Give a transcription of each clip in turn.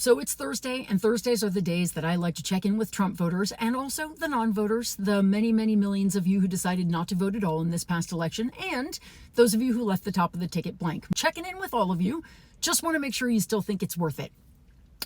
So it's Thursday, and Thursdays are the days that I like to check in with Trump voters and also the non-voters, the many, many millions of you who decided not to vote at all in this past election, and those of you who left the top of the ticket blank. Checking in with all of you. Just want to make sure you still think it's worth it.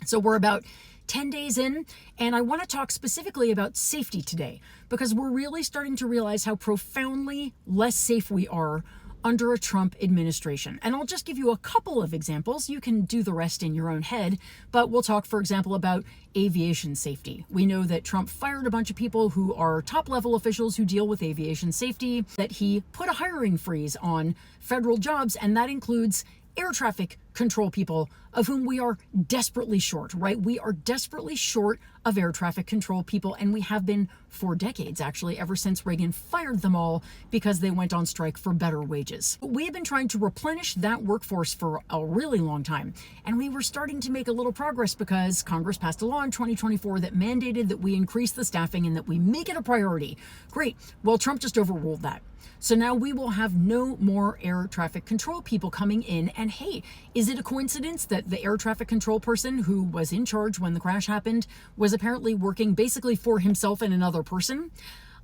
So we're about 10 days in, and I want to talk specifically about safety today, because we're really starting to realize how profoundly less safe we are under a Trump administration. And I'll just give you a couple of examples. You can do the rest in your own head, but we'll talk, for example, about aviation safety. We know that Trump fired a bunch of people who are top-level officials who deal with aviation safety, that he put a hiring freeze on federal jobs, and that includes air traffic control people, of whom we are desperately short, right? We are desperately short of air traffic control people, and we have been for decades, actually, ever since Reagan fired them all because they went on strike for better wages. We have been trying to replenish that workforce for a really long time, and we were starting to make a little progress because Congress passed a law in 2024 that mandated that we increase the staffing and that we make it a priority. Great. Well, Trump just overruled that. So now we will have no more air traffic control people coming in. And hey, is it a coincidence that the air traffic control person who was in charge when the crash happened was apparently working basically for himself and another person?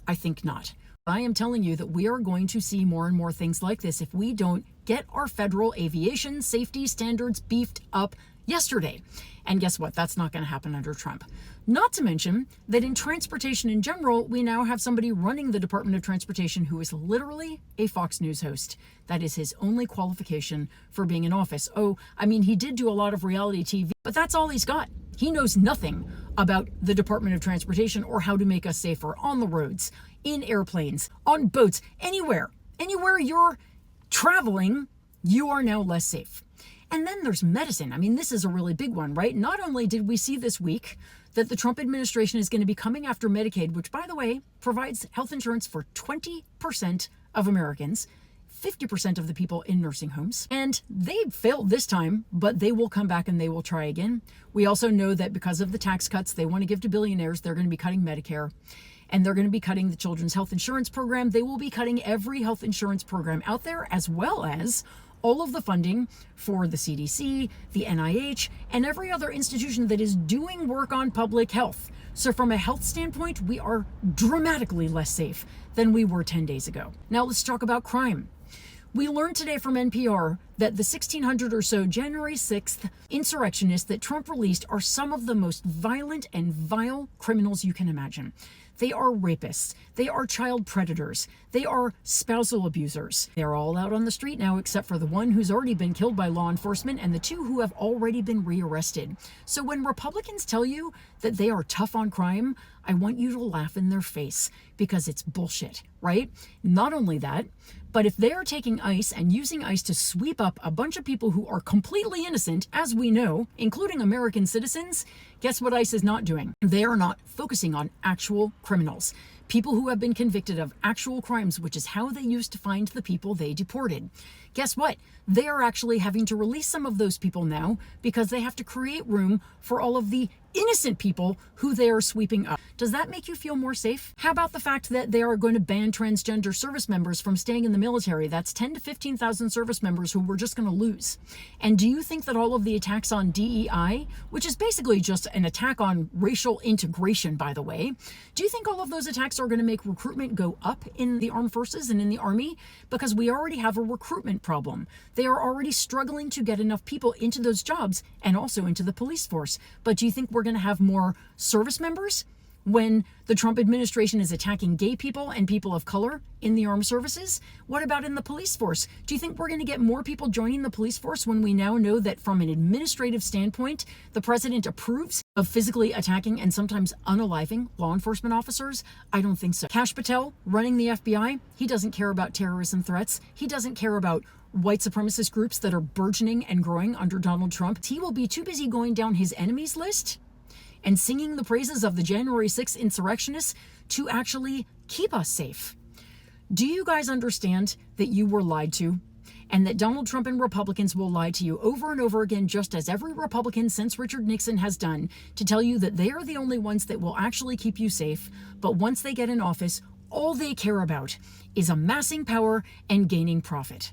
I think not. I am telling you that we are going to see more and more things like this if we don't get our federal aviation safety standards beefed up yesterday. And guess what? That's not going to happen under Trump. Not to mention that in transportation in general, we now have somebody running the Department of Transportation who is literally a Fox News host. That is his only qualification for being in office. Oh, I mean, he did do a lot of reality TV, but that's all he's got. He knows nothing about the Department of Transportation or how to make us safer on the roads, in airplanes, on boats, anywhere. Anywhere you're traveling, you are now less safe. And then there's medicine. I mean, this is a really big one, right? Not only did we see this week that the Trump administration is going to be coming after Medicaid, which, by the way, provides health insurance for 20% of Americans, 50% of the people in nursing homes. And they failed this time, but they will come back and they will try again. We also know that because of the tax cuts they want to give to billionaires, they're going to be cutting Medicare. And they're going to be cutting the children's health insurance program. They will be cutting every health insurance program out there, as well as all of the funding for the CDC, the NIH, and every other institution that is doing work on public health. So from a health standpoint, we are dramatically less safe than we were 10 days ago. Now let's talk about crime. We learned today from NPR that the 1,600 or so January 6th insurrectionists that Trump released are some of the most violent and vile criminals you can imagine. They are rapists. They are child predators. They are spousal abusers. They're all out on the street now, except for the one who's already been killed by law enforcement and the two who have already been rearrested. So when Republicans tell you that they are tough on crime, I want you to laugh in their face because it's bullshit, right? Not only that, but if they are taking ICE and using ICE to sweep up a bunch of people who are completely innocent, as we know, including American citizens, guess what ICE is not doing? They are not focusing on actual criminals, people who have been convicted of actual crimes, which is how they used to find the people they deported. Guess what? They are actually having to release some of those people now because they have to create room for all of the innocent people who they are sweeping up. Does that make you feel more safe? How about the fact that they are going to ban transgender service members from staying in the military? That's 10 to 15,000 service members who we're just going to lose. And do you think that all of the attacks on DEI, which is basically just an attack on racial integration, by the way, do you think all of those attacks are going to make recruitment go up in the armed forces and in the army? Because we already have a recruitment problem. They are already struggling to get enough people into those jobs and also into the police force. But do you think we're going to have more service members when the Trump administration is attacking gay people and people of color in the armed services? What about in the police force? Do you think we're going to get more people joining the police force when we now know that from an administrative standpoint, the president approves of physically attacking and sometimes unaliving law enforcement officers? I don't think so. Kash Patel running the FBI, he doesn't care about terrorism threats. He doesn't care about white supremacist groups that are burgeoning and growing under Donald Trump. He will be too busy going down his enemies list and singing the praises of the January 6th insurrectionists to actually keep us safe. Do you guys understand that you were lied to? And that Donald Trump and Republicans will lie to you over and over again, just as every Republican since Richard Nixon has done, to tell you that they are the only ones that will actually keep you safe. But once they get in office, all they care about is amassing power and gaining profit.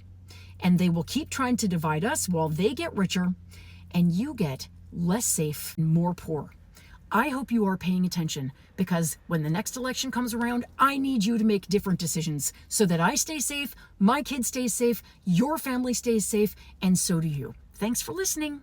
And they will keep trying to divide us while they get richer and you get less safe, and more poor. I hope you are paying attention, because when the next election comes around, I need you to make different decisions so that I stay safe, my kids stay safe, your family stays safe, and so do you. Thanks for listening.